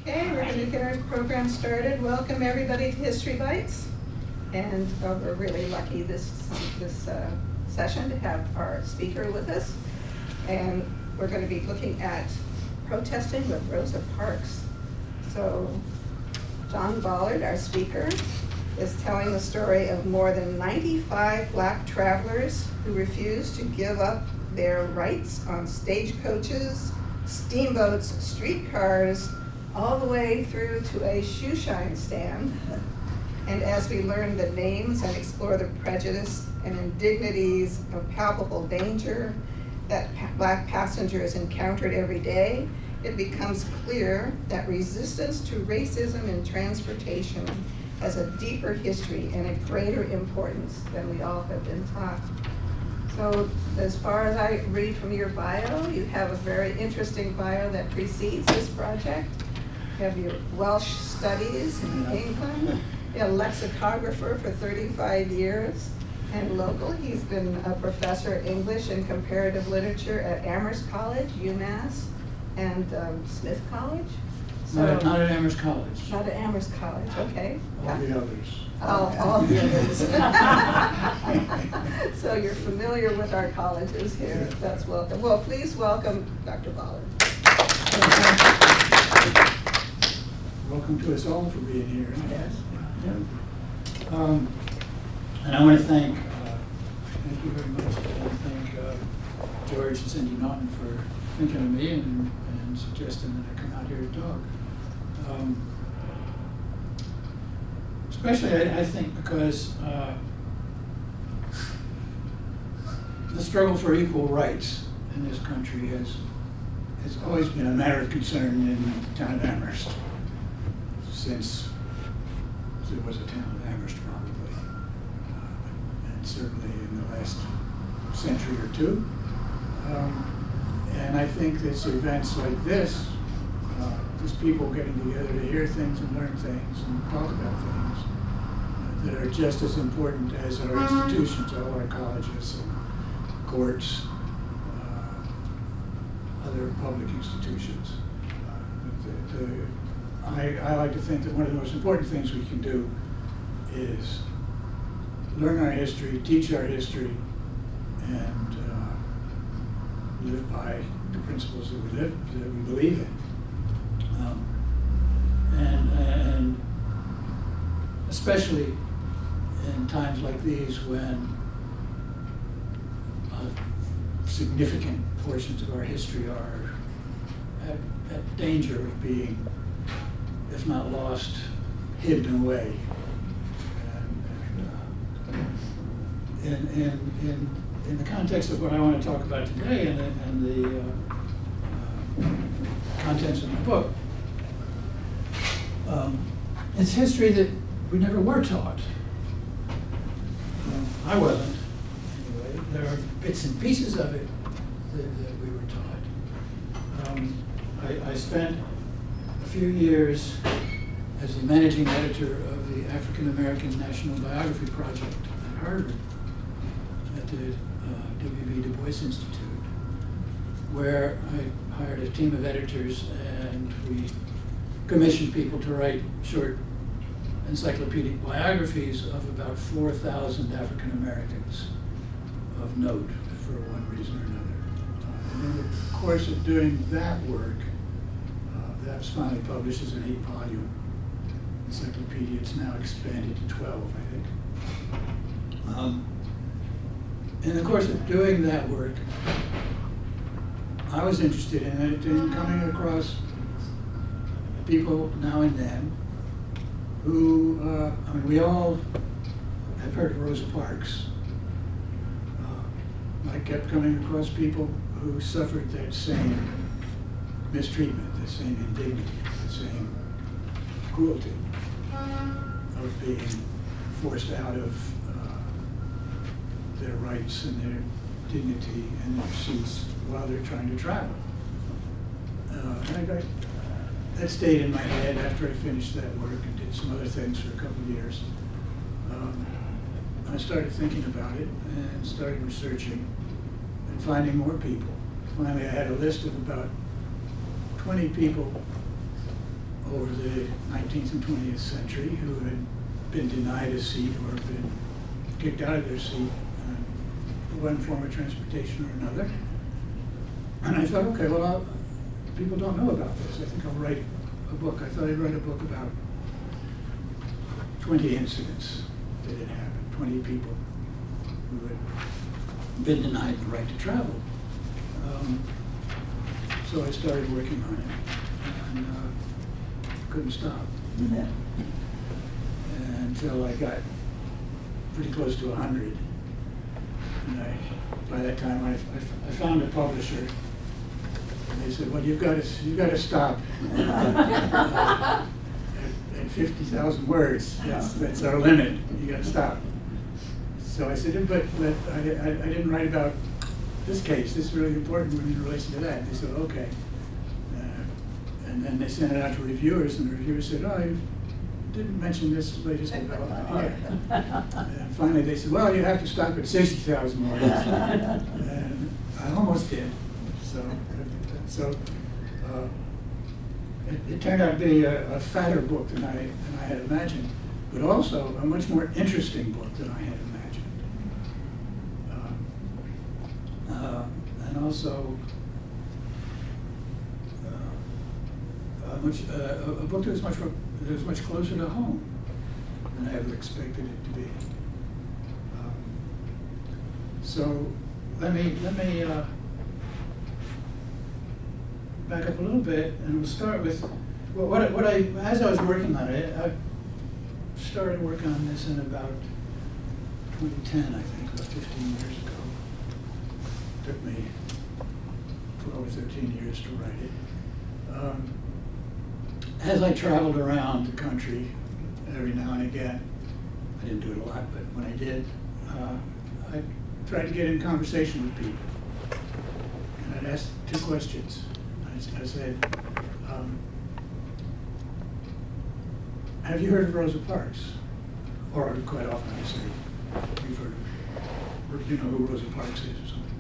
Okay, we're going to get our program started. Welcome everybody to History Bites. And we're really lucky this session to have our speaker with us. And we're going to be looking at protesting with Rosa Parks. So John Bollard, our speaker, is telling the story of more than 95 black travelers who refused to give up their rights on stagecoaches, steamboats, streetcars, all the way through to a shoe shine stand. And as we learn the names and explore the prejudice and indignities of palpable danger that black passengers encountered every day, it becomes clear that resistance to racism in transportation has a deeper history and a greater importance than we all have been taught. So as far as I read from your bio, you have a very interesting bio that precedes this project. You have your Welsh studies in England, a lexicographer for 35 years, and local. He's been a professor of English and comparative literature at Amherst College, UMass, and Smith College. So, not at Amherst College. Not at Amherst College, okay. All the others. All the others. So you're familiar with our colleges here. Yeah. That's welcome. Well, please welcome Dr. Bollard. Welcome to us all for being here. Yes. Yeah. And I want to thank you very much. I want to thank George and Cindy Naughton for thinking of me and suggesting that I come out here to talk. Especially, I think, because the struggle for equal rights in this country has always been a matter of concern in the town of Amherst, since it was a town of Amherst, probably, and certainly in the last century or two. And I think it's events like this, just people getting together to hear things and learn things and talk about things, that are just as important as our institutions, all our colleges and courts, other public institutions. I like to think that one of the most important things we can do is learn our history, teach our history, and live by the principles that we believe in. And especially in times like these when significant portions of our history are at danger of being, if not lost, hidden away. In the context of what I want to talk about today and the contents of my book, it's history that we never were taught. I wasn't, anyway. There are bits and pieces of it that we were taught. I spent a few years as the managing editor of the African American National Biography Project at Harvard, at the W.B. Du Bois Institute, where I hired a team of editors and we commissioned people to write short encyclopedic biographies of about 4,000 African Americans of note for one reason or another. And in the course of doing that work, that was finally published as an 8-volume encyclopedia. It's now expanded to 12, I think. In the course of doing that work, I was interested in it, in coming across people now and then who, we all have heard of Rosa Parks. I kept coming across people who suffered that same mistreatment, the same indignity, the same cruelty of being forced out of their rights and their dignity and their seats while they're trying to travel. That stayed in my head after I finished that work and did some other things for a couple of years. I started thinking about it and started researching and finding more people. Finally, I had a list of about 20 people over the 19th and 20th century who had been denied a seat or been kicked out of their seat in one form of transportation or another. And I thought, okay, well, people don't know about this. I think I'll write a book. I thought I'd write a book about 20 incidents that had happened, 20 people who had been denied the right to travel. So I started working on it and couldn't stop. Until I got pretty close to 100. And by that time I found a publisher. And they said, well, you've got to stop at 50,000 words. That's our limit. You got to stop. So I said, but I didn't write about this case. This is really important in relation to that. They said, okay. And then they sent it out to reviewers, and the reviewers said, oh, you didn't mention this latest development here. And finally they said, well, you have to stop at 60,000 words. And I almost did. So it turned out to be a fatter book than I had imagined, but also a much more interesting book than I had imagined. And also a book that was much closer to home than I ever expected it to be. So let me back up a little bit, and we'll start with as I was working on it. I started working on this in about 2010, I think, about 15 years ago. It took me 12 or 13 years to write it. As I traveled around the country every now and again, I didn't do it a lot, but when I did, I tried to get in conversation with people. And I'd ask two questions. I said, have you heard of Rosa Parks? Or quite often I say, you've heard of her. You know who Rosa Parks is or something.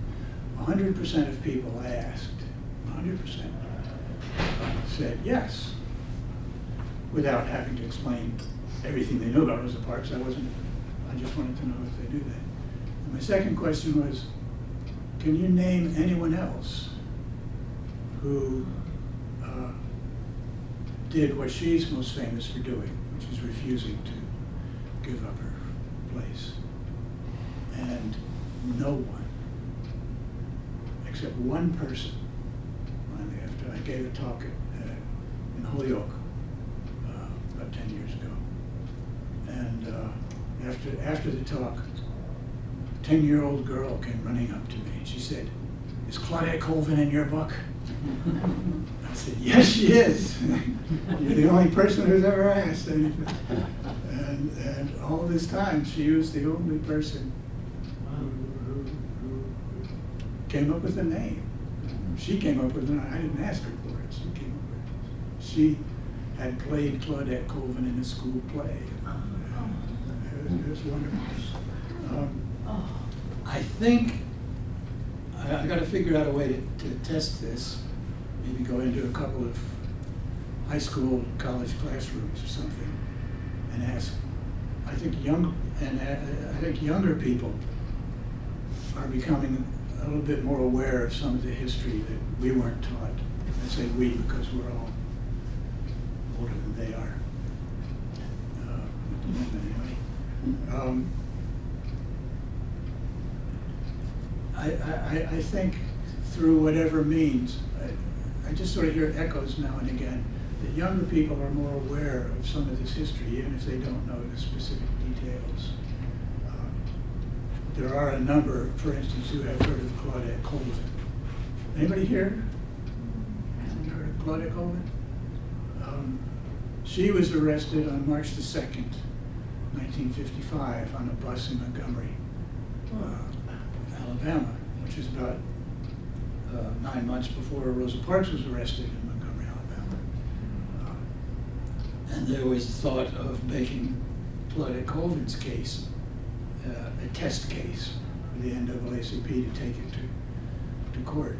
100% of people I asked, 100%, said yes, without having to explain everything they knew about Rosa Parks. I just wanted to know if they knew that. And my second question was, can you name anyone else who did what she's most famous for doing, which is refusing to give up her place? And no one, except one person, finally, after I gave a talk in Holyoke about 10 years ago. And after the talk, a 10-year-old girl came running up to me and she said, is Claudette Colvin in your book? I said, yes, she is. You're the only person who's ever asked anything. And all this time, she was the only person who came up with a name. She came up with it. I didn't ask her for it. She came up with it. She had played Claudette Colvin in a school play. It was wonderful. I think I got to figure out a way to test this. Maybe go into a couple of high school, college classrooms or something, and ask. I think younger people are becoming a little bit more aware of some of the history that we weren't taught. I say we because we're all older than they are. Anyway. I think through whatever means, I just sort of hear echoes now and again that younger people are more aware of some of this history, even if they don't know the specific details. There are a number, for instance, who have heard of Claudette Colvin. Anybody here? Haven't heard of Claudette Colvin? She was arrested on March the 2nd, 1955, on a bus in Montgomery, Alabama, which is about 9 months before Rosa Parks was arrested in Montgomery, Alabama. And there was thought of making Claudette Colvin's case a test case for the NAACP to take it to court,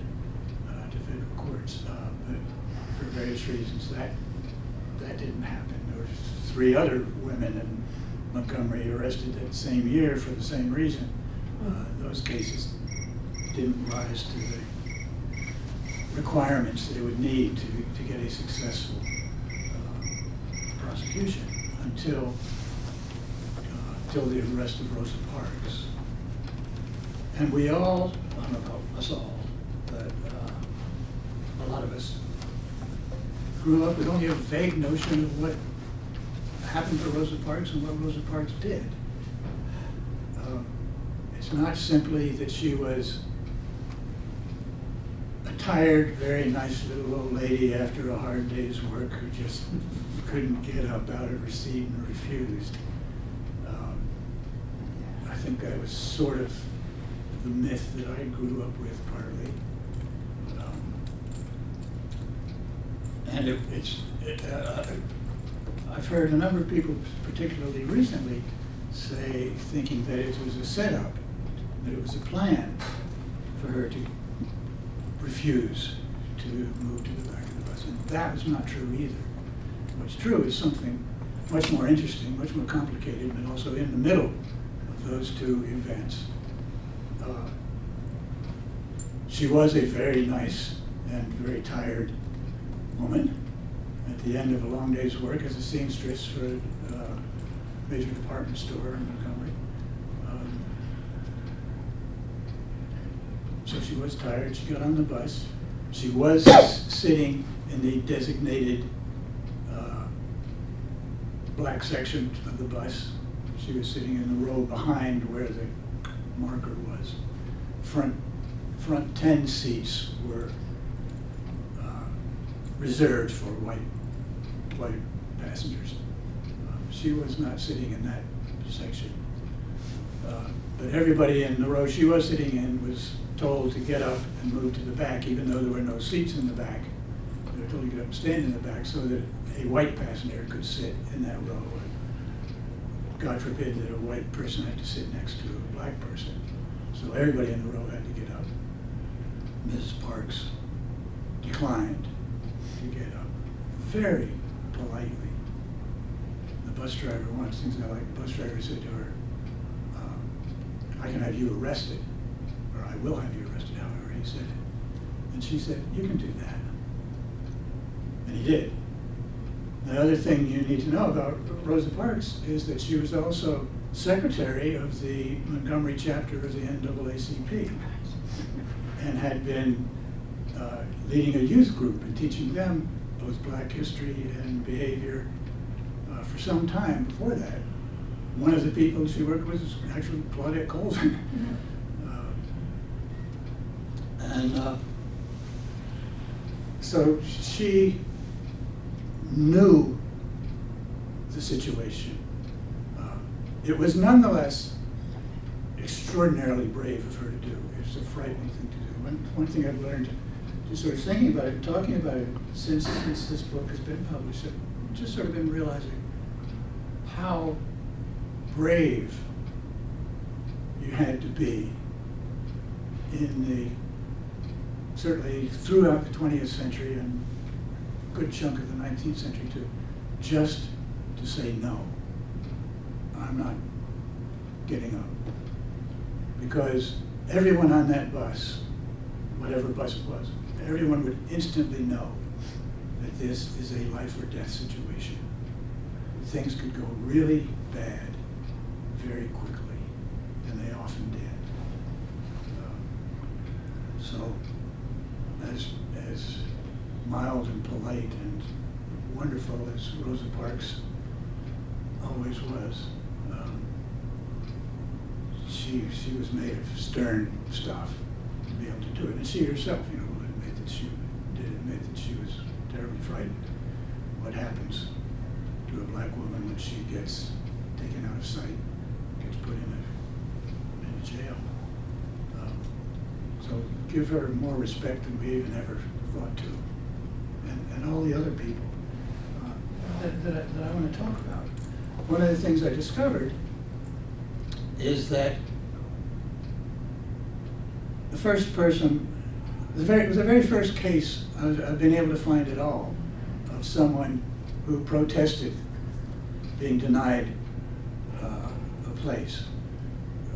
to federal courts. But for various reasons, that that didn't happen. There were 3 other women in Montgomery arrested that same year for the same reason. Those cases didn't rise to the requirements they would need to get a successful prosecution until the arrest of Rosa Parks. And we all, I don't know about us all, but a lot of us grew up with only a vague notion of what happened to Rosa Parks and what Rosa Parks did. It's not simply that she was a tired, very nice little old lady after a hard day's work who just couldn't get up out of her seat and refused. I think that was sort of the myth that I grew up with, partly. And I've heard a number of people, particularly recently, say, thinking that it was a setup, that it was a plan for her to refuse to move to the back of the bus. And that was not true either. What's true is something much more interesting, much more complicated, but also in the middle of those 2 events. She was a very nice and very tired woman at the end of a long day's work as a seamstress for a major department store in Montgomery. So she was tired. She got on the bus. She was sitting in the designated black section of the bus. She was sitting in the row behind where the marker was. Front 10 seats were reserved for white passengers. She was not sitting in that section. But everybody in the row she was sitting in was told to get up and move to the back, even though there were no seats in the back. They were told to get up and stand in the back so that a white passenger could sit in that row. God forbid that a white person had to sit next to a black person. So everybody in the row had to get up. Mrs. Parks declined to get up very politely. The bus driver, one of the things I like, the bus driver said to her, I can have you arrested, or I will have you arrested, however he said it. And she said, you can do that. And he did. The other thing you need to know about Rosa Parks is that she was also secretary of the Montgomery chapter of the NAACP and had been leading a youth group and teaching them both black history and behavior for some time before that. One of the people she worked with was actually Claudette Colvin. So she knew the situation. It was nonetheless extraordinarily brave of her to do. It's a frightening thing to do. One thing I've learned, just sort of thinking about it and talking about it since this book has been published, I've just sort of been realizing how brave you had to be certainly throughout the 20th century and a good chunk of the 19th century too, just to say no. I'm not getting up. Because everyone on that bus, whatever bus it was, everyone would instantly know that this is a life or death situation. Things could go really bad very quickly, and they often did. So as mild and polite and wonderful as Rosa Parks always was, she was made of stern stuff to be able to do it. And she herself, will admit that she did admit that she was terribly frightened. What happens to a black woman when she gets taken out of sight, gets put in a jail? So give her more respect than we even ever thought to. And all the other people that I want to talk about. One of the things I discovered is that the first person, it was the very first case I've been able to find at all of someone who protested being denied a place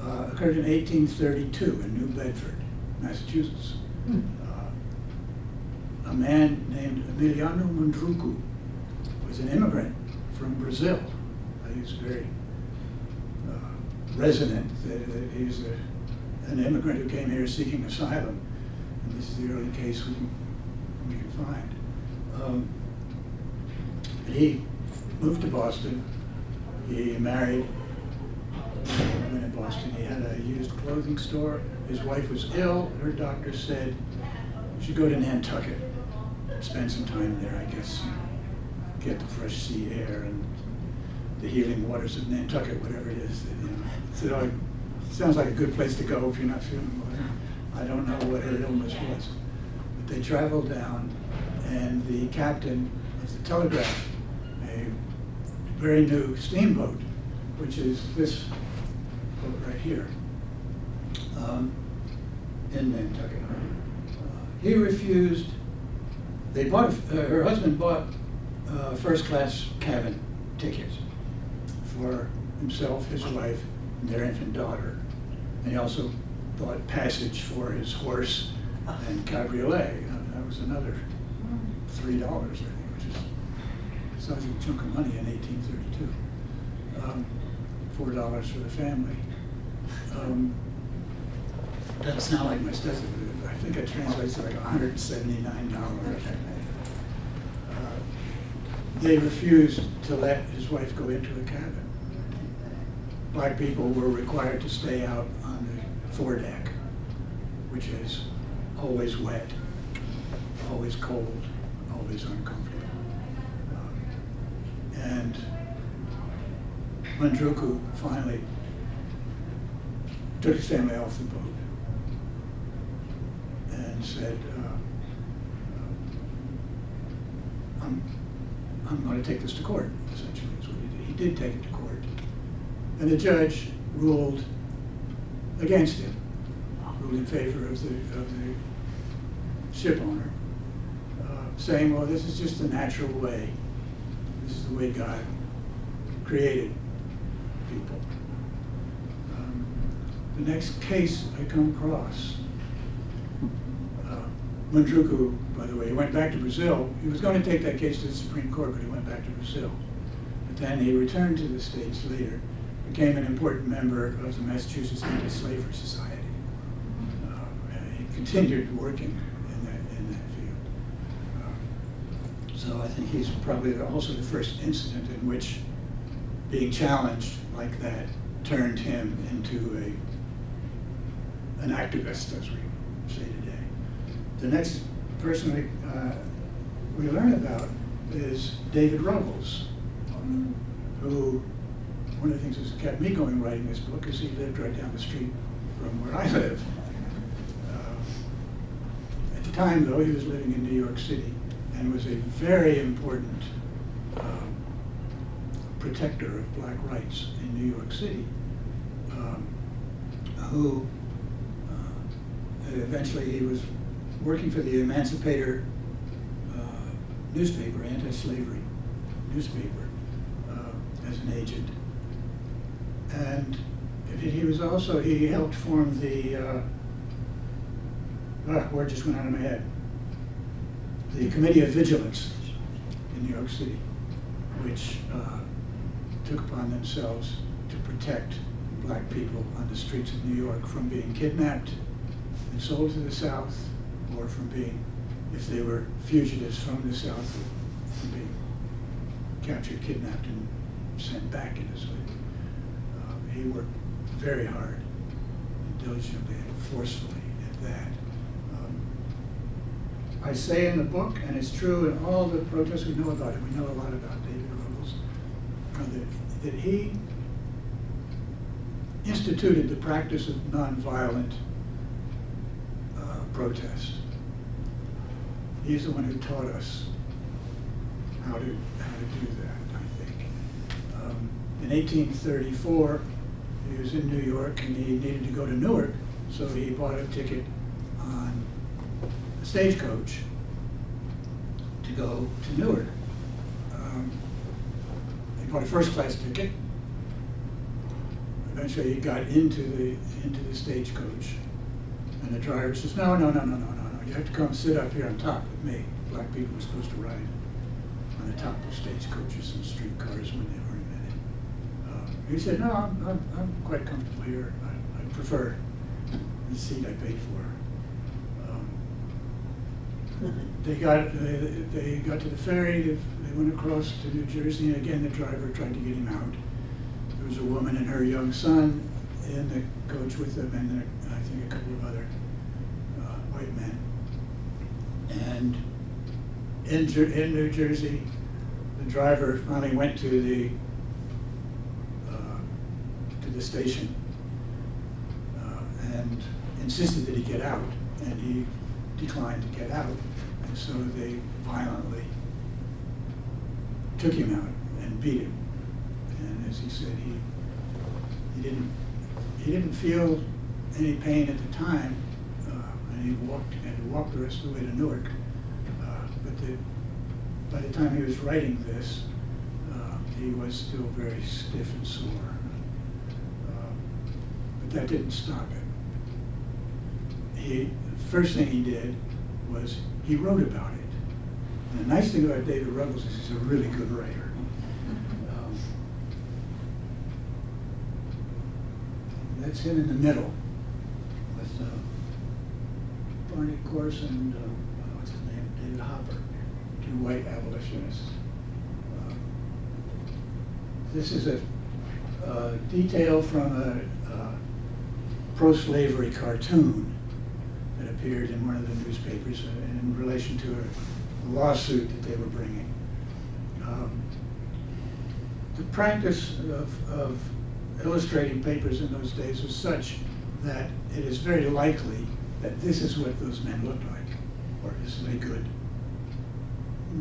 occurred in 1832 in New Bedford, Massachusetts. A man named Emiliano Mundrucu was an immigrant from Brazil. He was very resonant that he was an immigrant who came here seeking asylum. And this is the early case we can find. He moved to Boston. He married a woman in Boston. He had a used clothing store. His wife was ill. Her doctor said she should go to Nantucket, spend some time there, I guess, get the fresh sea air and the healing waters of Nantucket, whatever it is. So it sounds like a good place to go if you're not feeling well. I don't know what her illness was. But they traveled down, and the captain of the Telegraph, a very new steamboat, which is this boat right here, in Nantucket. He refused. They bought. Her husband bought first-class cabin tickets for himself, his wife, and their infant daughter. And he also bought passage for his horse and cabriolet. That was another $3, I think, which is a sizable chunk of money in 1832. $4 for the family. Doesn't sound like much, does it? I think it translates to like $179. They refused to let his wife go into a cabin. Black people were required to stay out on the foredeck, which is always wet, always cold, always uncomfortable. And Mundrucu finally took his family off the boat and said, I'm going to take this to court, essentially, is what he did. He did take it to court. And the judge ruled against him, ruled in favor of the ship owner, saying, well, this is just the natural way. This is the way God created people. The next case I come across, Mundrucu, by the way, he went back to Brazil. He was going to take that case to the Supreme Court, but he went back to Brazil. But then he returned to the States later, became an important member of the Massachusetts Anti-Slavery Society. He continued working in that field. So I think he's probably also the first incident in which being challenged like that turned him into an activist, as we say today. The next person we learn about is David Ruggles, who, one of the things that kept me going writing this book is he lived right down the street from where I live. At the time, though, he was living in New York City and was a very important protector of black rights in New York City, who eventually he was working for the Emancipator newspaper, anti-slavery newspaper, as an agent. And he was also, he helped form the, word just went out of my head, the Committee of Vigilance in New York City, which took upon themselves to protect black people on the streets of New York from being kidnapped and sold to the South, or from being, if they were fugitives from the South, from being captured, kidnapped, and sent back into slavery. He worked very hard, and diligently, and forcefully at that. I say in the book, and it's true in all the protests we know about it, we know a lot about David Ruggles, that he instituted the practice of nonviolent protest. He's the one who taught us how to do that, I think. In 1834, he was in New York and he needed to go to Newark, so he bought a ticket on a stagecoach to go to Newark. he bought a first-class ticket. Eventually, he got into the stagecoach, and the driver says, "No, no, no, no, no, no, no. You have to come sit up here on top with me." Black people were supposed to ride on the top of stagecoaches and streetcars when they were invented. He said, "No, I'm quite comfortable here. I prefer the seat I paid for." They got to the ferry. They went across to New Jersey, and again the driver tried to get him out. There was a woman and her young son in the coach with them, and I think a couple of other white men. And in New Jersey, the driver finally went to the station and insisted that he get out, and he declined to get out, and so they violently took him out and beat him. And as he said, he didn't feel any pain at the time, and he had to walk the rest of the way to Newark. But by the time he was writing this, he was still very stiff and sore. But that didn't stop him. The first thing he did was he wrote about it. And the nice thing about David Ruggles is he's a really good writer. That's him in the middle with Barney Corse and what's his name, David Hopper, two white abolitionists. This is a detail from a pro-slavery cartoon that appeared in one of the newspapers in relation to a lawsuit that they were bringing. The practice of illustrating papers in those days was such that it is very likely that this is what those men looked like, or this is a good,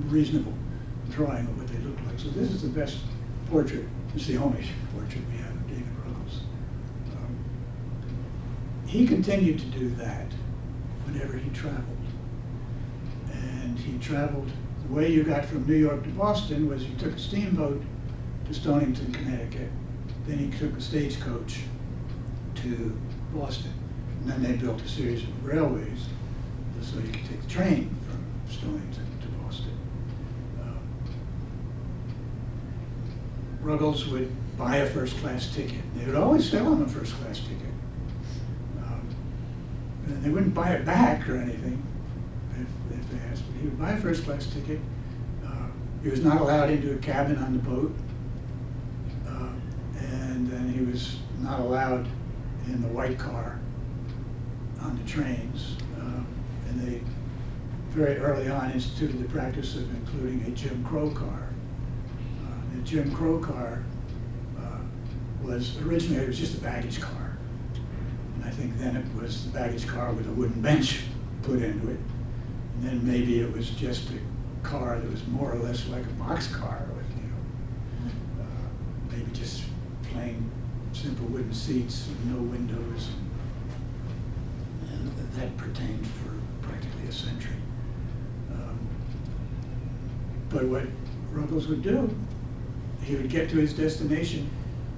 reasonable drawing of what they looked like. So this is the best portrait. It's the only portrait we have of David Ruggles. He continued to do that whenever he traveled. And he traveled, the way you got from New York to Boston was you took a steamboat to Stonington, Connecticut. Then he took a stagecoach to Boston. And then they built a series of railways so you could take the train from Stonington to Boston. Ruggles would buy a first-class ticket. They would always sell him a first-class ticket. And they wouldn't buy it back or anything if they asked, but he would buy a first-class ticket. He was not allowed into a cabin on the boat. And then he was not allowed in the white car on the trains. And they very early on instituted the practice of including a Jim Crow car. The Jim Crow car was originally, it was just a baggage car. And I think then it was the baggage car with a wooden bench put into it. And then maybe it was just a car that was more or less like a boxcar with, maybe just plain, simple wooden seats and no windows. And that pertained for practically a century. But what Ruggles would do, he would get to his destination.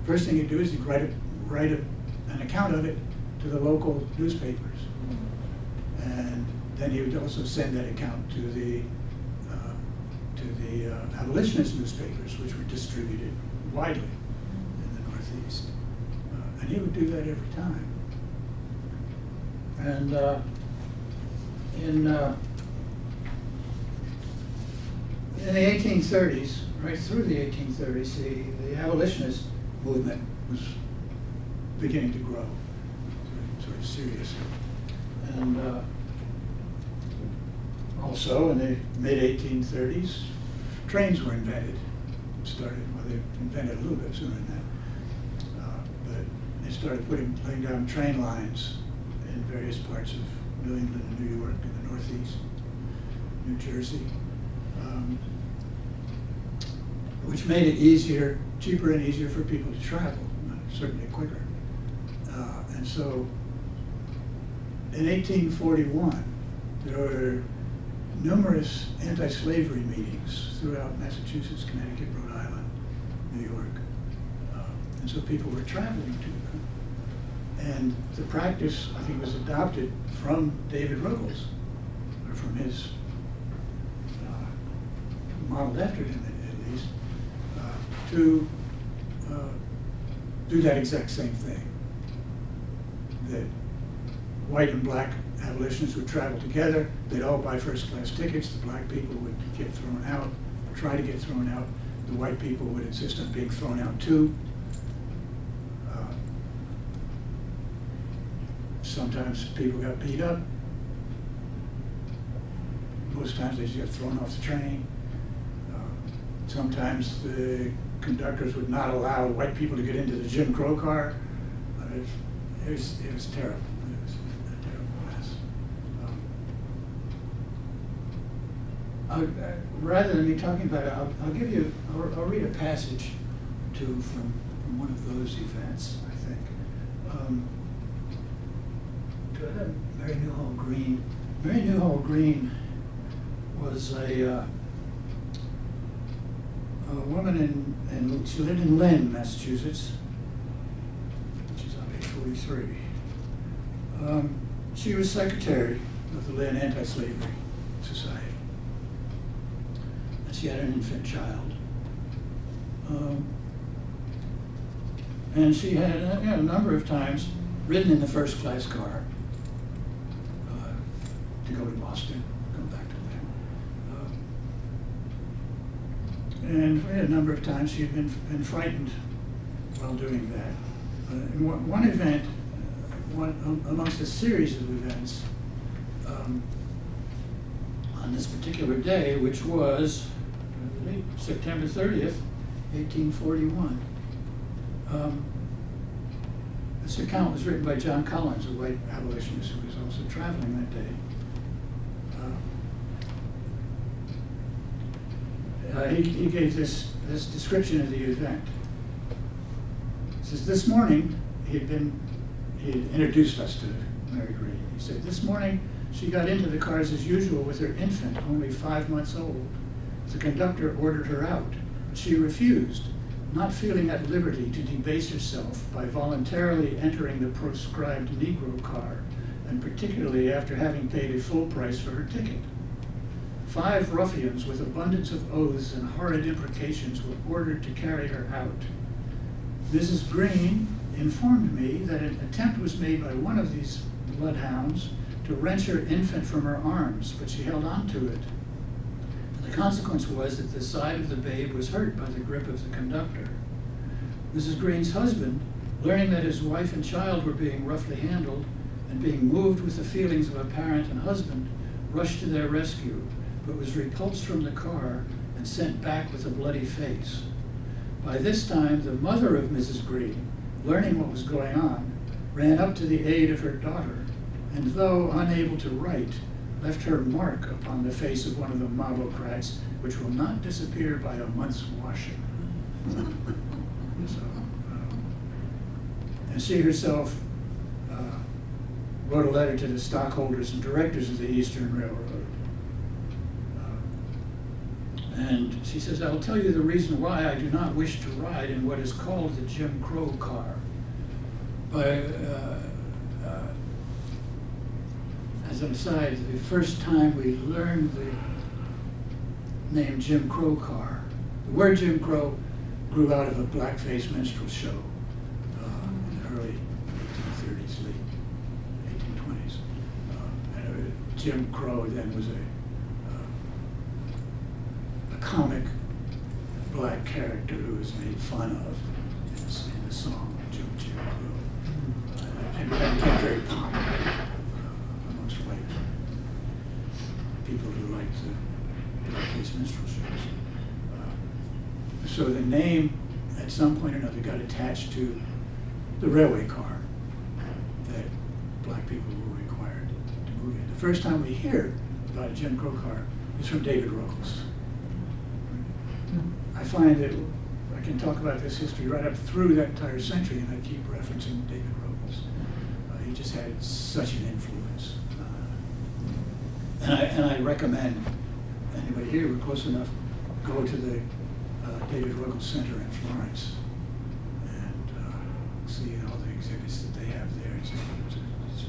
First thing he'd do is he'd write an account of it to the local newspapers. And then he would also send that account to the abolitionist newspapers, which were distributed widely in the Northeast. And he would do that every time. And in the 1830s, right through the 1830s, the abolitionist movement was beginning to grow, sort of seriously. And also in the mid-1830s, trains were invented. Well, they invented a little bit sooner than that. But they started laying down train lines in various parts of New England and New York and the Northeast, New Jersey, which made it easier, cheaper and easier for people to travel, certainly quicker. And so in 1841, there were numerous anti-slavery meetings throughout Massachusetts, Connecticut, Rhode Island, New York. And so people were traveling to them. And the practice, I think, was adopted from David Ruggles, or from his, modeled after him at least, to do that exact same thing. That white and black abolitionists would travel together, they'd all buy first-class tickets, the black people would get thrown out, or try to get thrown out, the white people would insist on being thrown out too. Sometimes people got beat up. Most times they just got thrown off the train. Sometimes the conductors would not allow white people to get into the Jim Crow car. It was terrible. It was a terrible mess. Rather than me talking about it, I'll read a passage or two from one of those events, I think. Mary Newhall Green. Mary Newhall Green was a woman she lived in Lynn, Massachusetts, which is on page 43. She was secretary of the Lynn Anti-Slavery Society. And she had an infant child. And she had a number of times ridden in the first-class car to go to Boston, come back to Lynn. And a number of times she had been frightened while doing that. In one event, amongst a series of events, on this particular day, which was September 30th, 1841. This account was written by John Collins, a white abolitionist who was also traveling that day. He gave this description of the event. He says, this morning, he had introduced us to Mary Green. He said, this morning, she got into the cars as usual with her infant, only 5 months old. The conductor ordered her out, but she refused, not feeling at liberty to debase herself by voluntarily entering the proscribed Negro car, and particularly after having paid a full price for her ticket. 5 ruffians with abundance of oaths and horrid imprecations were ordered to carry her out. Mrs. Green informed me that an attempt was made by one of these bloodhounds to wrench her infant from her arms, but she held on to it. The consequence was that the side of the babe was hurt by the grip of the conductor. Mrs. Green's husband, learning that his wife and child were being roughly handled and being moved with the feelings of a parent and husband, rushed to their rescue, but was repulsed from the car and sent back with a bloody face. By this time, the mother of Mrs. Green, learning what was going on, ran up to the aid of her daughter, and though unable to write, left her mark upon the face of one of the mobocrats, which will not disappear by a month's washing. And she herself wrote a letter to the stockholders and directors of the Eastern Railroad. And she says, I'll tell you the reason why I do not wish to ride in what is called the Jim Crow car. As an aside, the first time we learned the name Jim Crow car, the word Jim Crow grew out of a blackface minstrel show in the early 1830s, late 1820s. Jim Crow then was a comic black character who was made fun of in the song Jim Crow. And became very popular amongst white people who liked the blackface minstrel shows. So the name, at some point or another, got attached to the railway car that black people were required to move in. The first time we hear about a Jim Crow car is from David Ruggles. I find that I can talk about this history right up through that entire century, and I keep referencing David Ruggles. He just had such an influence. And I recommend anybody here, we're close enough, go to the David Ruggles Center in Florence and see all the exhibits that they have there.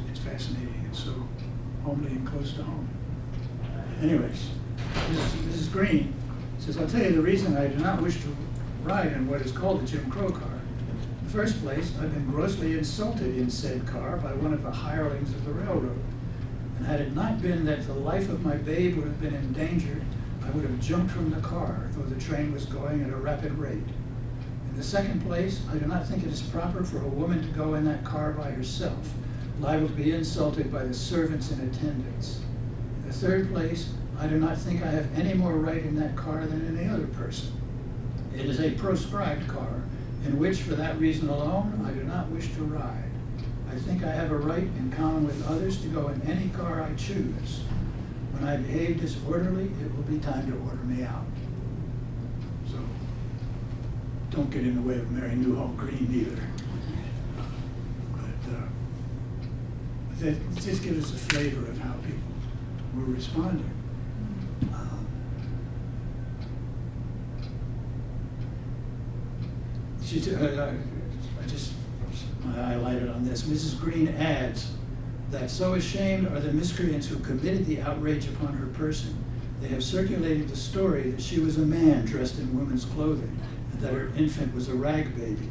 It's fascinating and so homely and close to home. Anyways, Mrs. Green says, I'll tell you the reason I do not wish to ride in what is called the Jim Crow car. In the first place, I've been grossly insulted in said car by one of the hirelings of the railroad. And had it not been that the life of my babe would have been endangered, I would have jumped from the car, though the train was going at a rapid rate. In the second place, I do not think it is proper for a woman to go in that car by herself, liable to be insulted by the servants in attendance. In the third place, I do not think I have any more right in that car than any other person. It is a proscribed car, in which, for that reason alone, I do not wish to ride. I think I have a right, in common with others, to go in any car I choose. When I behave disorderly, it will be time to order me out. So, don't get in the way of Mary Newhall Green either. But that just gives us a flavor of how people were responding. I highlighted on this. Mrs. Green adds that so ashamed are the miscreants who committed the outrage upon her person, they have circulated the story that she was a man dressed in women's clothing and that her infant was a rag baby.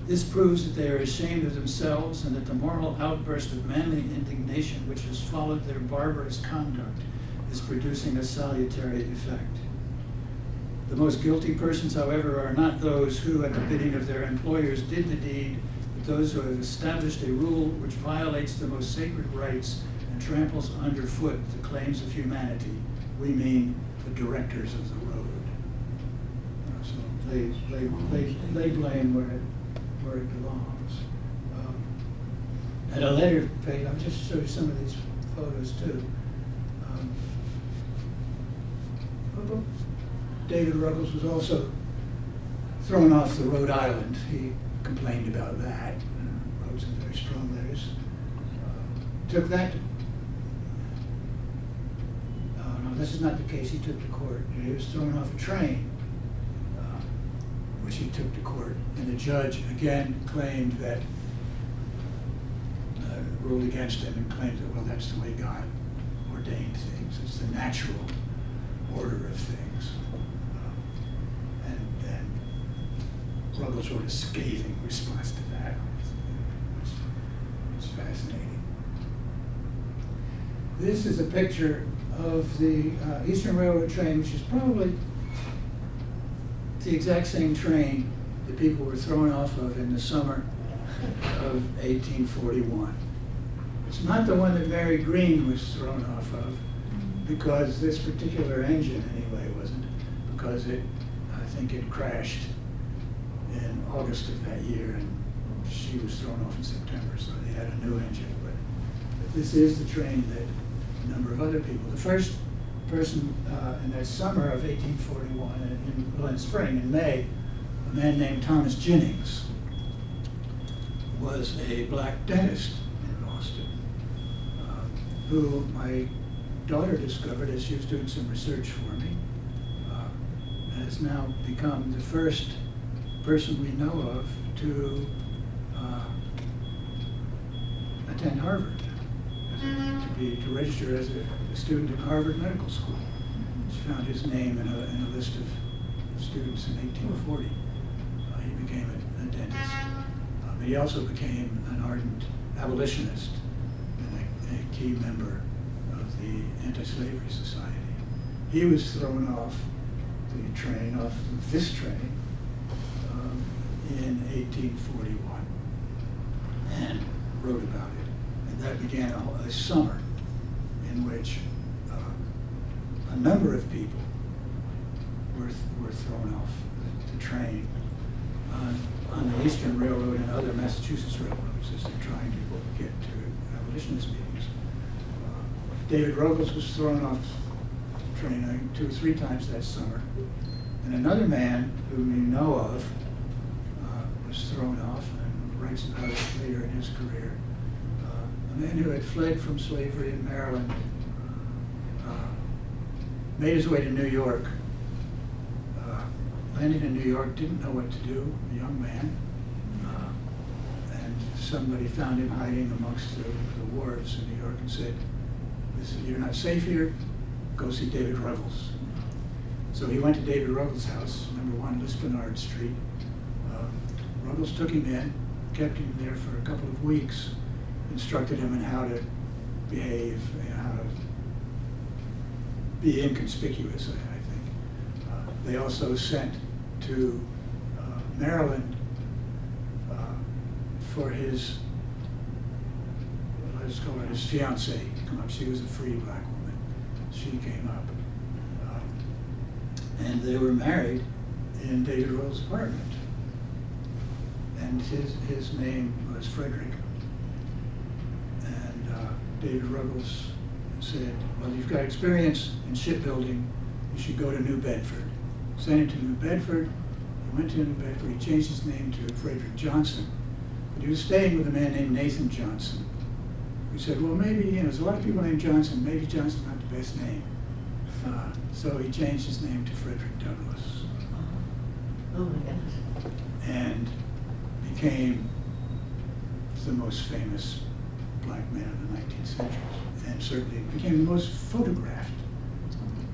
This proves that they are ashamed of themselves and that the moral outburst of manly indignation which has followed their barbarous conduct is producing a salutary effect. The most guilty persons, however, are not those who, at the bidding of their employers, did the deed, but those who have established a rule which violates the most sacred rights and tramples underfoot the claims of humanity. We mean the directors of the road. So they blame where it belongs. At a later page, I'll just show you some of these photos too. David Ruggles was also thrown off the Rhode Island. He complained about that. Wrote some very strong letters. Took that to, no, this is not the case he took to court. He was thrown off a train, which he took to court. And the judge again claimed that, ruled against him and claimed that, well, that's the way God ordained things. It's the natural order of things. And Ruggles wrote a scathing response to that. It's fascinating. This is a picture of the Eastern Railroad train, which is probably the exact same train that people were thrown off of in the summer of 1841. It's not the one that Mary Green was thrown off of, because this particular engine, anyway, wasn't, because I think it crashed in August of that year, and she was thrown off in September, so they had a new engine. But this is the train that a number of other people, the first person in that summer of 1841, in spring, in May, a man named Thomas Jennings was a black dentist in Boston, who my daughter discovered as she was doing some research for me, has now become the first person we know of to attend Harvard, to register as a student in Harvard Medical School. She found his name in a list of students in 1840. He became a dentist. But he also became an ardent abolitionist and a key member of the Anti-Slavery Society. He was thrown off the train, off this train, in 1841 and wrote about it. And that began a summer in which a number of people were thrown off the train on the Eastern Railroad and other Massachusetts railroads as they're trying to get to abolitionist meetings. David Ruggles was thrown off the train, I think, 2 or 3 times that summer. And another man whom you know of was thrown off, and writes about it later in his career. A man who had fled from slavery in Maryland made his way to New York. Landed in New York, didn't know what to do, a young man. And somebody found him hiding amongst the wharves in New York and said, "You're not safe here, go see David Ruggles." So he went to David Ruggles' house, number 1 Lispenard Street. Ruggles took him in, kept him there for a couple of weeks, instructed him in how to behave, how to be inconspicuous, I think. They also sent to Maryland for his, let's call her his fiancée to come up. She was a free black woman. She came up. And they were married in David Ruggles' apartment. And his name was Frederick. And David Ruggles said, "Well, you've got experience in shipbuilding, you should go to New Bedford." Sent him to New Bedford. He went to New Bedford. He changed his name to Frederick Johnson. But he was staying with a man named Nathan Johnson. He said, "Well, maybe, there's a lot of people named Johnson. Maybe Johnson's not the best name." So he changed his name to Frederick Douglass. Oh my gosh. And became the most famous black man of the 19th century. And certainly became the most photographed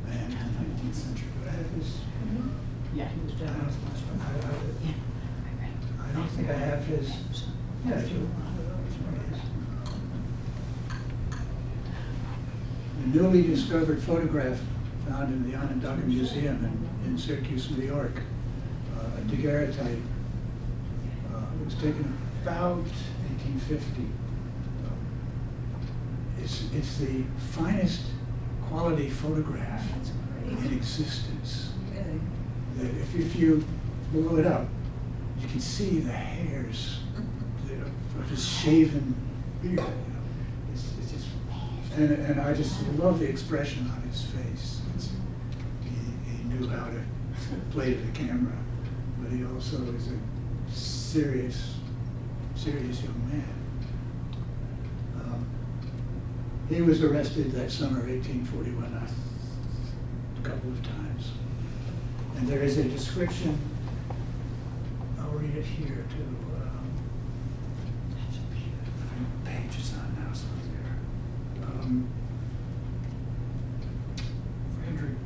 man in the 19th century. Do I have his? Yeah, he was Douglas. I don't think I have his. Yeah, I do. The newly discovered photograph found in the Onondaga Museum in Syracuse, New York, a daguerreotype. It was taken about 1850. It's the finest quality photograph in existence. Really? If you blow it up, you can see the hairs of his shaven beard. It's just, and I just love the expression on his face. He knew how to play to the camera, but he also is a serious young man. He was arrested that summer of 1841 a couple of times. And there is a description, I'll read it here too. I don't know what page it's on now, it's not there. Frederick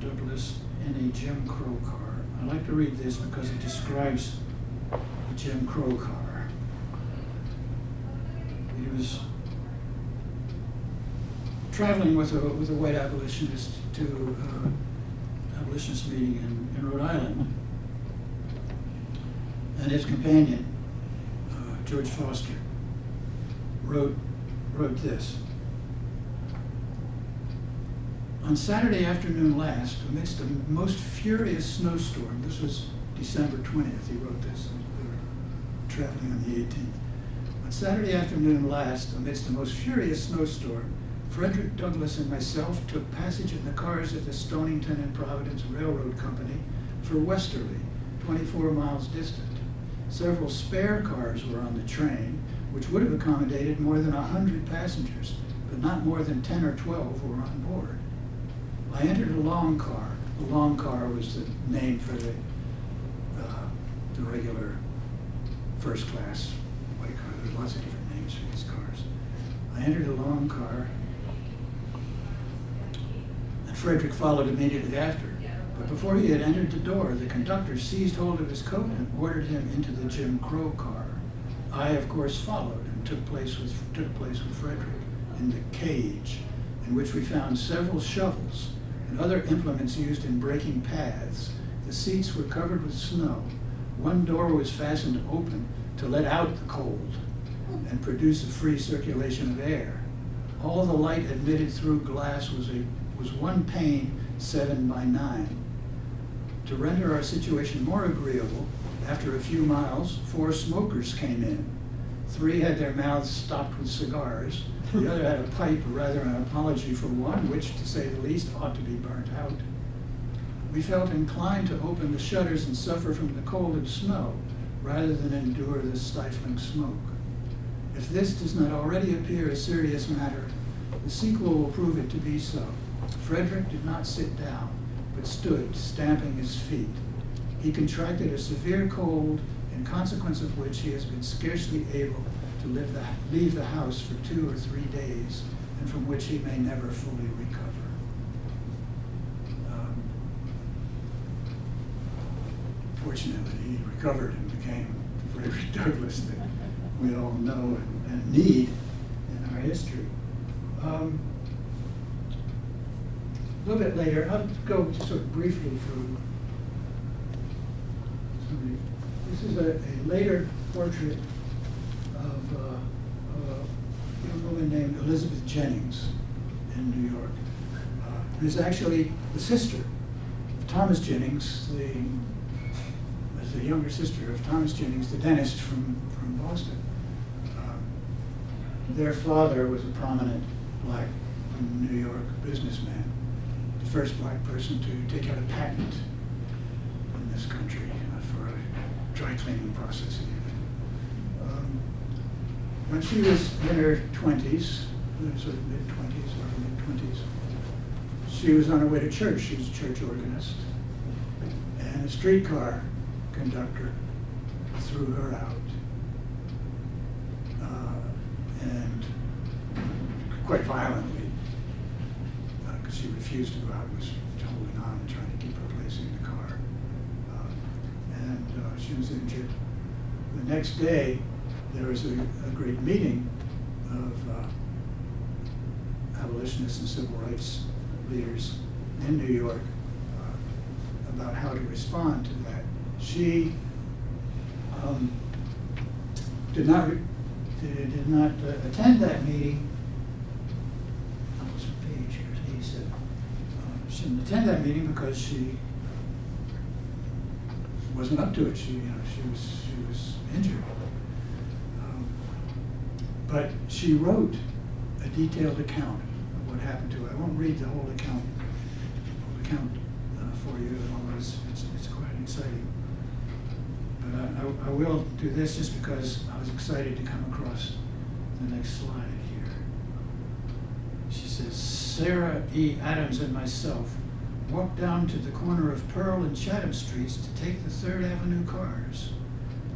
Douglass in a Jim Crow car. I like to read this because it describes the Jim Crow car. He was traveling with a white abolitionist to abolitionist meeting in Rhode Island, and his companion, George Foster, wrote this. On Saturday afternoon last, amidst a most furious snowstorm, this was December 20th, he wrote this, we were traveling on the 18th. On Saturday afternoon last, amidst a most furious snowstorm, Frederick Douglass and myself took passage in the cars of the Stonington and Providence Railroad Company for Westerly, 24 miles distant. Several spare cars were on the train, which would have accommodated more than 100 passengers, but not more than 10 or 12 were on board. I entered a long car. The long car was the name for the regular first class white car. There's lots of different names for these cars. I entered a long car, and Frederick followed immediately after. But before he had entered the door, the conductor seized hold of his coat and ordered him into the Jim Crow car. I, of course, followed and took place with Frederick in the cage, in which we found several shovels and other implements used in breaking paths. The seats were covered with snow. One door was fastened open to let out the cold and produce a free circulation of air. All the light admitted through glass was one pane 7 by 9. To render our situation more agreeable, after a few miles, 4 smokers came in. 3 had their mouths stopped with cigars. The other had a pipe, or rather an apology for one, which, to say the least, ought to be burnt out. We felt inclined to open the shutters and suffer from the cold and snow, rather than endure this stifling smoke. If this does not already appear a serious matter, the sequel will prove it to be so. Frederick did not sit down, but stood, stamping his feet. He contracted a severe cold, in consequence of which he has been scarcely able to leave the house for 2 or 3 days, and from which he may never fully recover. Fortunately, he recovered and became the Frederick Douglass that we all know and need in our history. A little bit later, I'll go just sort of briefly through somebody. This is a later portrait of a young woman named Elizabeth Jennings in New York, who's actually the sister of Thomas Jennings, the younger sister of Thomas Jennings, the dentist from Boston. Their father was a prominent black New York businessman, the first black person to take out a patent in this country for a dry cleaning process. When she was in her 20s, sort of mid-20s, early mid-20s, she was on her way to church. She was a church organist, and a streetcar conductor threw her out, and quite violently, because she refused to go out, was holding on and trying to keep her place in the car, and she was injured. The next day, there was a great meeting of abolitionists and civil rights leaders in New York about how to respond to that. She did not attend that meeting. I was a page here. He said she didn't attend that meeting because she wasn't up to it. She was injured. But she wrote a detailed account of what happened to her. I won't read the whole account for you, although it's quite exciting. But I will do this just because I was excited to come across the next slide here. She says, Sarah E. Adams and myself walked down to the corner of Pearl and Chatham Streets to take the 3rd Avenue cars.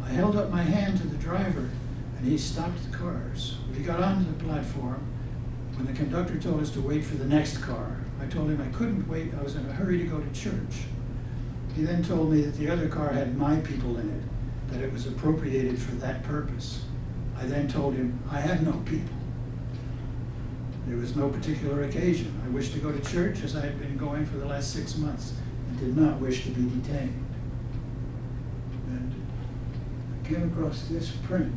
I held up my hand to the driver, and he stopped the cars. We got onto the platform when the conductor told us to wait for the next car. I told him I couldn't wait. I was in a hurry to go to church. He then told me that the other car had my people in it, that it was appropriated for that purpose. I then told him I had no people. There was no particular occasion. I wished to go to church as I had been going for the last 6 months and did not wish to be detained. And I came across this print,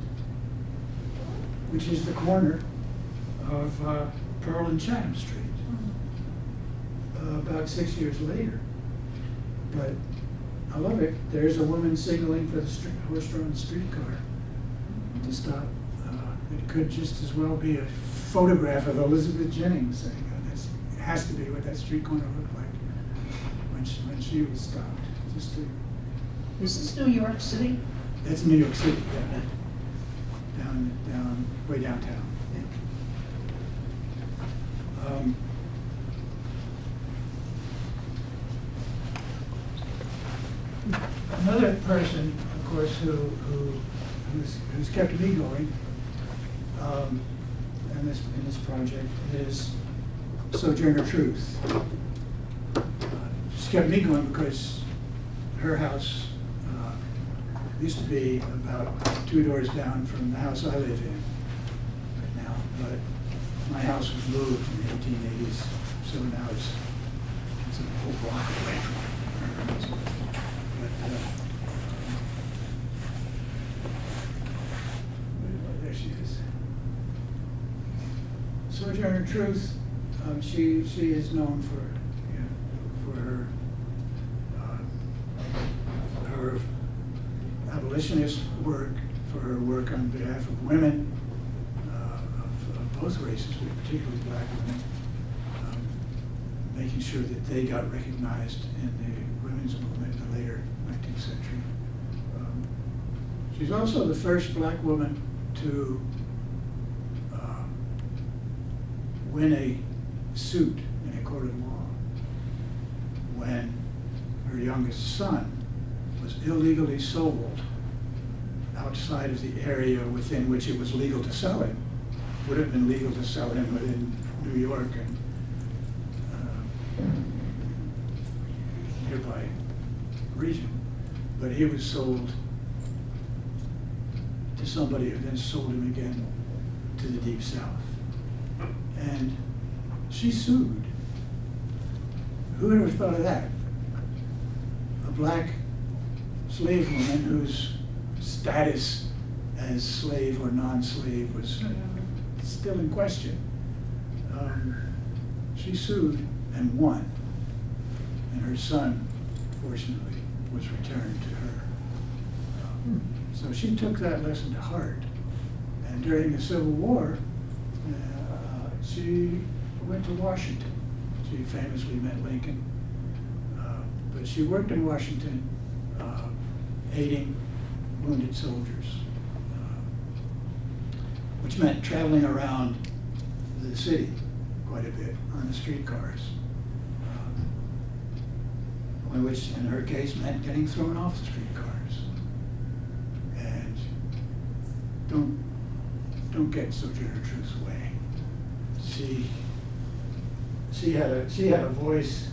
which is the corner of Pearl and Chatham Street, about 6 years later. But I love it. There's a woman signaling for the horse-drawn streetcar to stop. It could just as well be a photograph of Elizabeth Jennings saying, it has to be what that street corner looked like when she was stopped. Is this New York City? It's New York City, yeah. Down way downtown. Another person, of course, who's kept me going in this project is Sojourner Truth. She's kept me going because her house used to be about 2 doors down from the house I live in right now, but my house was moved in the 1880s, so now it's a whole block away from her house. But there she is. Sojourner Truth, she is known for her abolitionist work, for her work on behalf of women of both races, but particularly black women, making sure that they got recognized in the women's movement in the later 19th century. She's also the first black woman to win a suit in a court of law. when her youngest son was illegally sold outside of the area within which it was legal to sell him. Would have been legal to sell him within New York and nearby region, but he was sold to somebody who then sold him again to the Deep South. And she sued. Who would have thought of that? A black slave woman whose status as slave or non-slave was still in question. She sued and won, and her son, fortunately, was returned to her. So she took that lesson to heart, and during the Civil War, she went to Washington. She famously met Lincoln, but she worked in Washington aiding wounded soldiers, which meant traveling around the city quite a bit on the streetcars, which in her case meant getting thrown off the streetcars. And don't get Sojourner Truth's way. She had a voice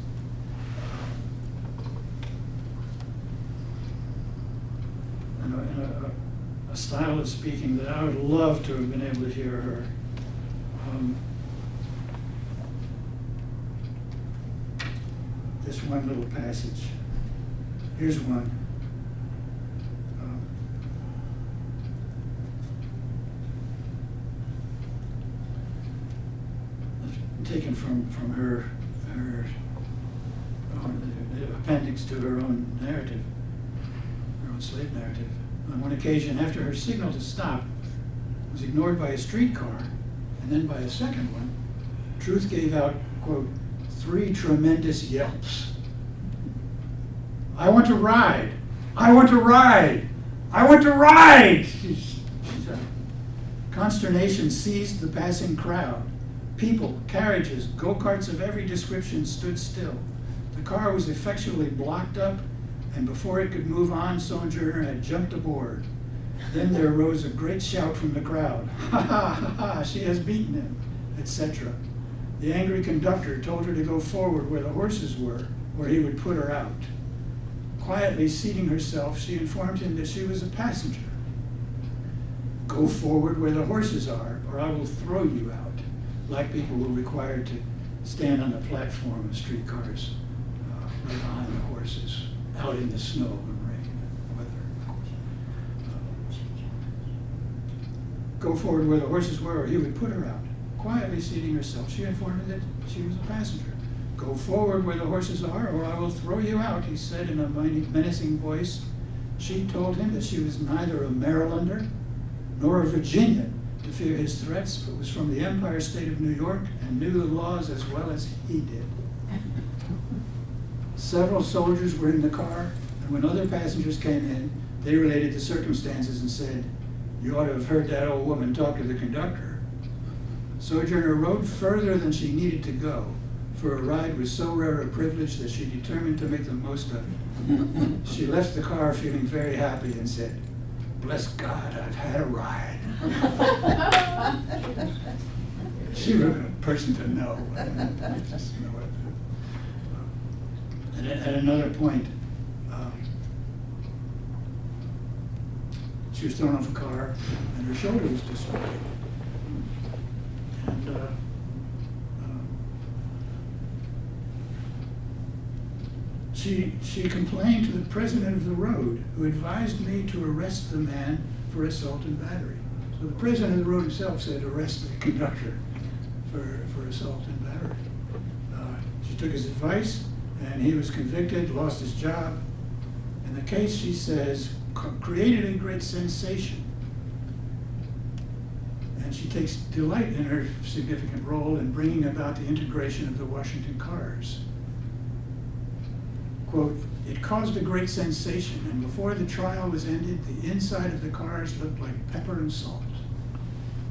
and a style of speaking that I would love to have been able to hear her. This one little passage. Here's one. Taken from her the appendix to her own narrative, her own slave narrative. On one occasion, after her signal to stop was ignored by a streetcar and then by a second one, Truth gave out, quote, 3 tremendous yelps. I want to ride! I want to ride! I want to ride! Consternation seized the passing crowd. People, carriages, go-karts of every description stood still. The car was effectually blocked up, and before it could move on, Sojourner had jumped aboard. Then there rose a great shout from the crowd. Ha ha ha ha, she has beaten him, etc. The angry conductor told her to go forward where the horses were, where he would put her out. Quietly seating herself, she informed him that she was a passenger. Go forward where the horses are, or I will throw you out. Black people were required to stand on the platform of streetcars right behind the horses, out in the snow and rain and weather, of course. Go forward where the horses were, or he would put her out. Quietly seating herself, she informed him that she was a passenger. Go forward where the horses are, or I will throw you out, he said in a menacing voice. She told him that she was neither a Marylander nor a Virginian to fear his threats, but was from the Empire State of New York and knew the laws as well as he did. Several soldiers were in the car, and when other passengers came in, they related the circumstances and said, "You ought to have heard that old woman talk to the conductor." Sojourner rode further than she needed to go, for a ride was so rare a privilege that she determined to make the most of it. She left the car feeling very happy and said, "Bless God, I've had a ride." She was a person to know. Just know it. And at another point, she was thrown off a car and her shoulder was dislocated. And she complained to the president of the road, who advised me to arrest the man for assault and battery. So the president of the road himself said, arrest the conductor for assault and battery. She took his advice, and he was convicted, lost his job. And the case, she says, created a great sensation. And she takes delight in her significant role in bringing about the integration of the Washington cars. Quote, "It caused a great sensation, and before the trial was ended, the inside of the cars looked like pepper and salt.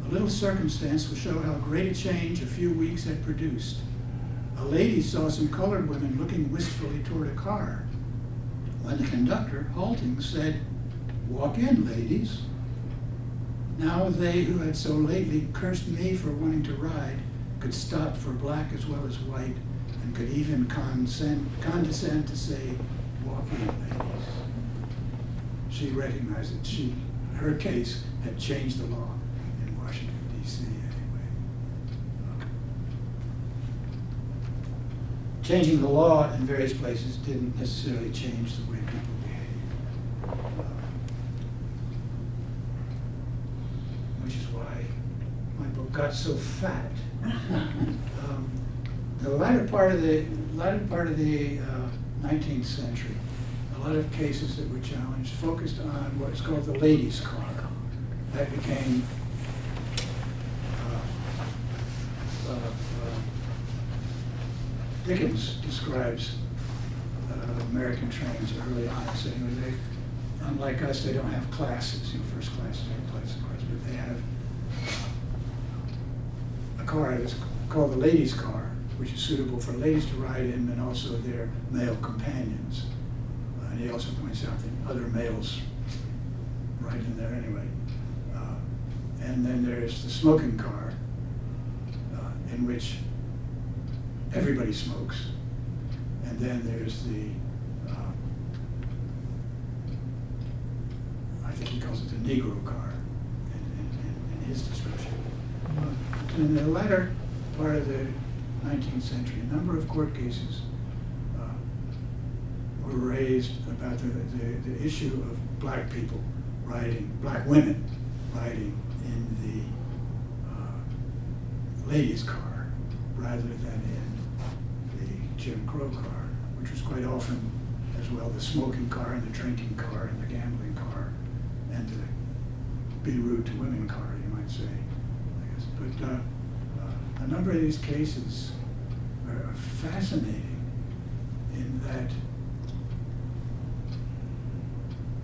A little circumstance will show how great a change a few weeks had produced. a lady saw some colored women looking wistfully toward a car. When the conductor, halting, said, "Walk in, ladies." Now they who had so lately cursed me for wanting to ride could stop for black as well as white, and could even condescend to say, "Walk in, ladies." She recognized that her case had changed the law in Washington, D.C. anyway. Changing the law in various places didn't necessarily change the way people behave. Which is why my book got so fat. The latter part of the 19th century, a lot of cases that were challenged focused on what's called the ladies' car. That became Dickens describes American trains early on, saying they, unlike us, they don't have classes, first class, second class, but they have a car that's called the ladies' car, which is suitable for ladies to ride in and also their male companions. And he also points out that other males ride in there anyway. And then there's the smoking car, in which everybody smokes. And then there's the, I think he calls it the Negro car in his description. In the latter part of the 19th century, a number of court cases were raised about the issue of black people black women riding in the ladies' car rather than in the Jim Crow car, which was quite often as well the smoking car and the drinking car and the gambling car and the be rude to women car, you might say, I guess. But a number of these cases are fascinating in that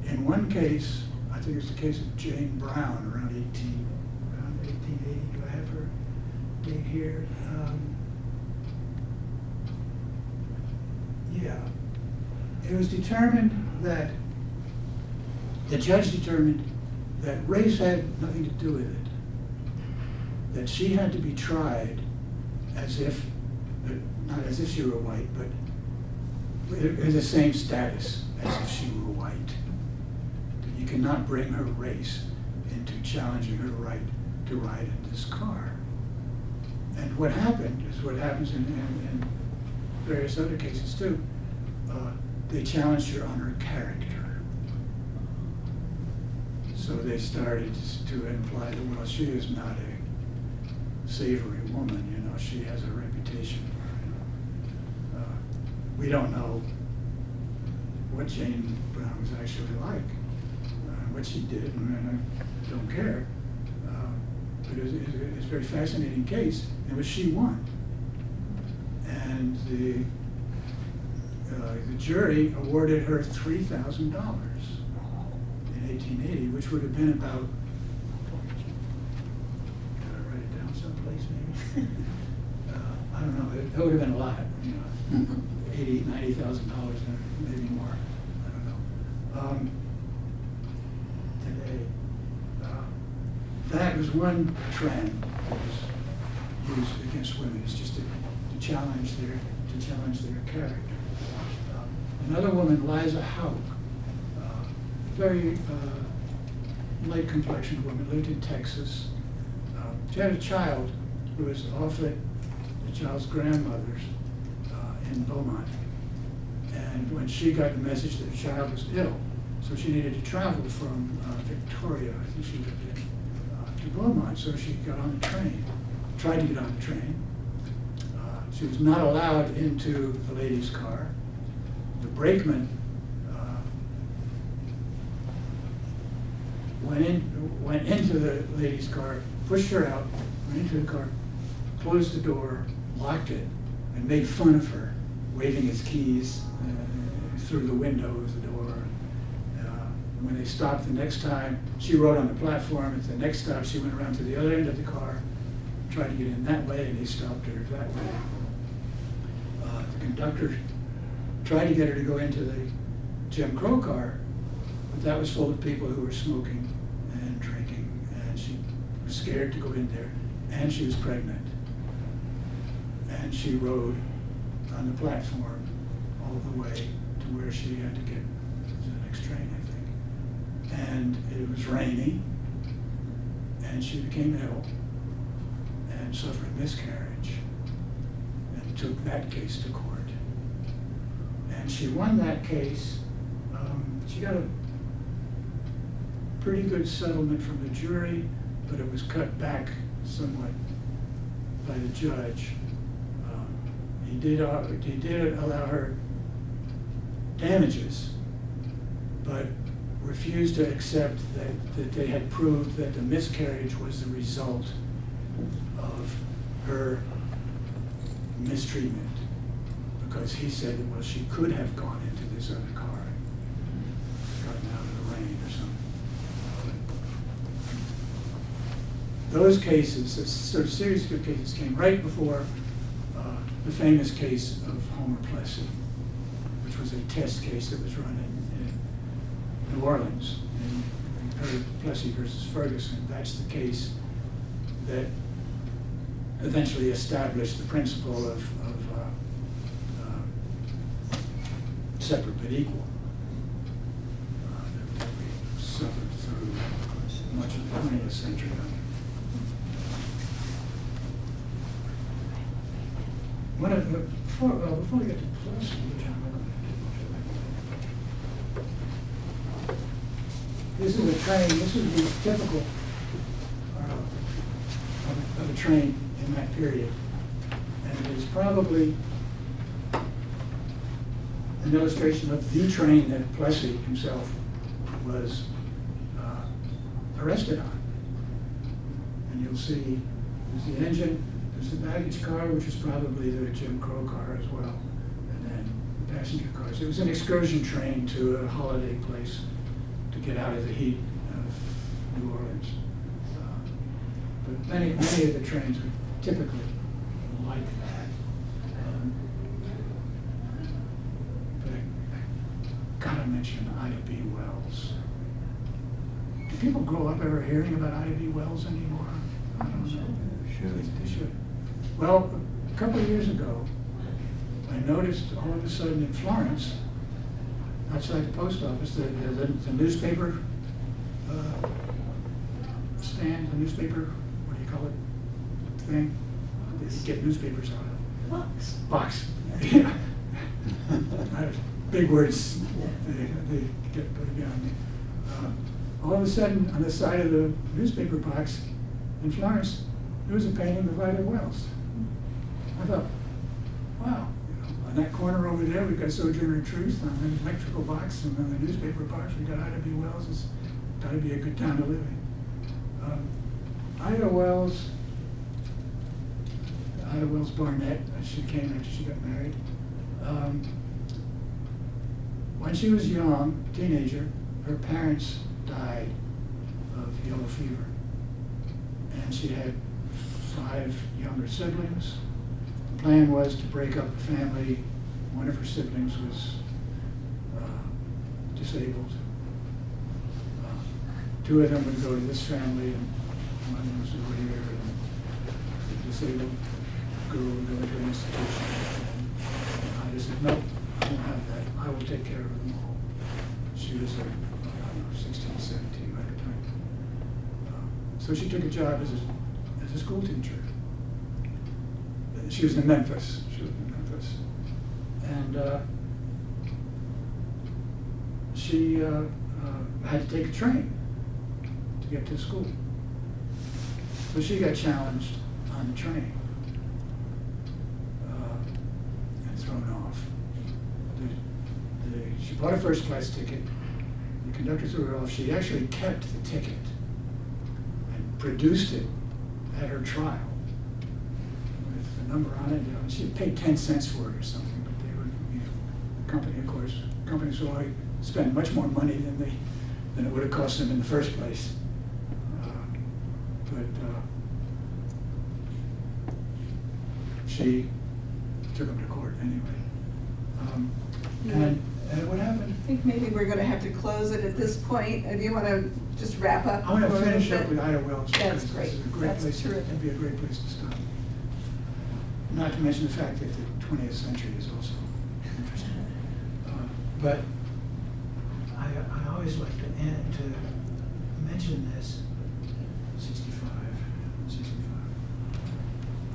in one case, I think it's the case of Jane Brown around 1880. Do I have her date here? Yeah. It was determined that, the judge determined that race had nothing to do with it. That she had to be tried as if, not as if she were white, but in the same status as if she were white. You cannot bring her race into challenging her right to ride in this car. And what happened is what happens in various other cases too. They challenged her on her character. So they started to imply that, well, she is not a savory woman, she has a reputation. We don't know what Jane Brown was actually like. What she did, and I don't care. But it was a very fascinating case in which she won. And the jury awarded her $3,000 in 1880, which would have been about, did I write it down someplace maybe? I don't know, it would have been a lot, $80,000, $90,000, maybe more, I don't know. Today. That was one trend that was used against women. It's just to challenge their character. Another woman, Liza Houck, very light complexioned woman, lived in Texas. She had a child who was off at the child's grandmother's in Beaumont. And when she got the message that the child was ill, so she needed to travel from Victoria, I think she lived in, to Beaumont, so she got on the train, tried to get on the train. She was not allowed into the ladies' car. The brakeman went into the ladies' car, pushed her out, went into the car, closed the door, locked it, and made fun of her, waving his keys through the window of the door. When they stopped the next time, she rode on the platform. At the next stop, she went around to the other end of the car, tried to get in that way, and they stopped her that way. The conductor tried to get her to go into the Jim Crow car, but that was full of people who were smoking and drinking, and she was scared to go in there, and she was pregnant. And she rode on the platform all the way to where she had to get to the next train, I think. And it was rainy, and she became ill and suffered a miscarriage and took that case to court. And she won that case. She got a pretty good settlement from the jury, but it was cut back somewhat by the judge. He did allow her damages, but refused to accept that they had proved that the miscarriage was the result of her mistreatment, because he said that, well, she could have gone into this other car and gotten out of the rain or something. Those cases, a sort of series of cases, came right before the famous case of Homer Plessy, which was a test case that was run in New Orleans, in Plessy versus Ferguson. That's the case that eventually established the principle of separate but equal that we suffered through much of the 20th century. Before we get to Plessy, this is a train. This would be typical of a train in that period, and it is probably an illustration of the train that Plessy himself was arrested on. And you'll see there's the engine, there's the baggage car, which is probably the Jim Crow car as well, and then the passenger cars. It was an excursion train to a holiday place to get out of the heat of New Orleans. But many of the trains were typically like that. But I gotta mention Ida B. Wells. Do people grow up ever hearing about Ida B. Wells anymore? I don't know. They should. Well, a couple of years ago, I noticed all of a sudden in Florence, outside the post office, the newspaper stand, the newspaper, what do you call it, thing? They get newspapers out of. Box. Yeah. Big words. They get put on me. All of a sudden, on the side of the newspaper box in Florence, there was a painting of Ida Wells. I thought, wow, on that corner over there, we've got Sojourner Truth on the electrical box, and on the newspaper box, we've got Ida B. Wells. It's got to be a good town to live in. Ida Wells Barnett, she came after she got married. When she was young, teenager, her parents died of yellow fever. And she had 5 younger siblings. The plan was to break up the family. One of her siblings was disabled. 2 of them would go to this family, and one was over here, and the disabled girl would go into an institution. And I just said, no, I won't have that. I will take care of them all. She was, 16, 17 at the time. So she took a job as a school teacher. She was in Memphis. And she had to take a train to get to school. So she got challenged on the train and thrown off. She bought a first class ticket. The conductor threw her off. She actually kept the ticket and produced it at her trial with the number on it. She had paid 10 cents for it or something, but they were, the company, of course, companies will always spend much more money than it would have cost them in the first place. She took them to court anyway. And what happened? I think maybe we're gonna have to close it at this point. Do you wanna just wrap up? I want to for a little finish up bit? with Ida Welch. That's because great. This is a great That's place. terrific. It'd be a great place to stop. Not to mention the fact that the 20th century is also interesting. But I always like to mention this. 65.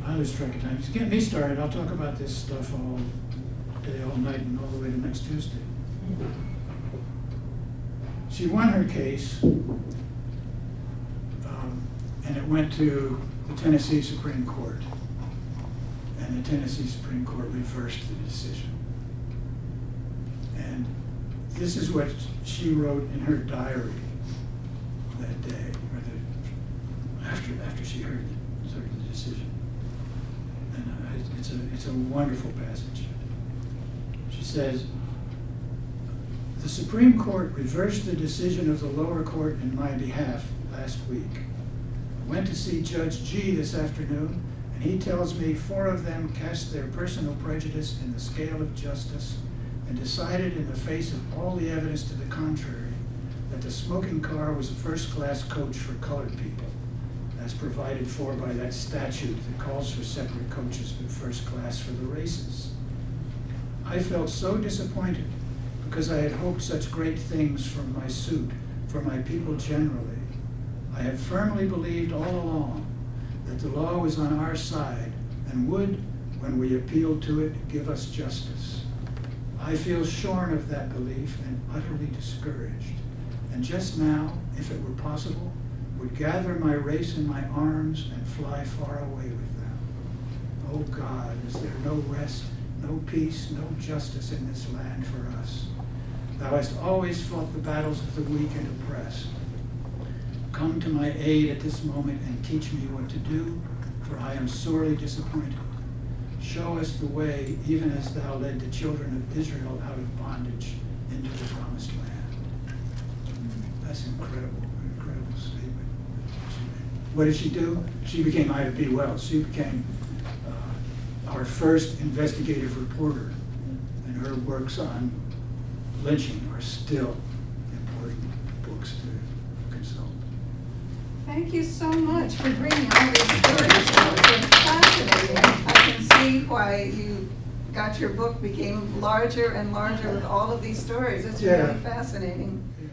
I lose track of time. Just get me started. I'll talk about this stuff all day, all night, and all the way to next Tuesday. She won her case, and it went to the Tennessee Supreme Court. And the Tennessee Supreme Court reversed the decision. And this is what she wrote in her diary that day, or after she heard the decision. And it's a wonderful passage. She says, "The Supreme Court reversed the decision of the lower court in my behalf last week. I went to see Judge G this afternoon, and he tells me 4 of them cast their personal prejudice in the scale of justice and decided in the face of all the evidence to the contrary that the smoking car was a first-class coach for colored people, as provided for by that statute that calls for separate coaches but first class for the races. I felt so disappointed because I had hoped such great things from my suit, for my people generally. I have firmly believed all along that the law was on our side and would, when we appealed to it, give us justice. I feel shorn of that belief and utterly discouraged. And just now, if it were possible, would gather my race in my arms and fly far away with them. Oh God, is there no rest, no peace, no justice in this land for us? Thou hast always fought the battles of the weak and oppressed. Come to my aid at this moment and teach me what to do, for I am sorely disappointed. Show us the way, even as thou led the children of Israel out of bondage into the promised land." That's incredible statement. What did she do? She became Ida B. Wells. She became our first investigative reporter, and her works on lynching are still important books to consult. Thank you so much for bringing all these stories. It's fascinating. I can see why you got your book became larger and larger with all of these stories. It's Yeah. really fascinating. Yeah.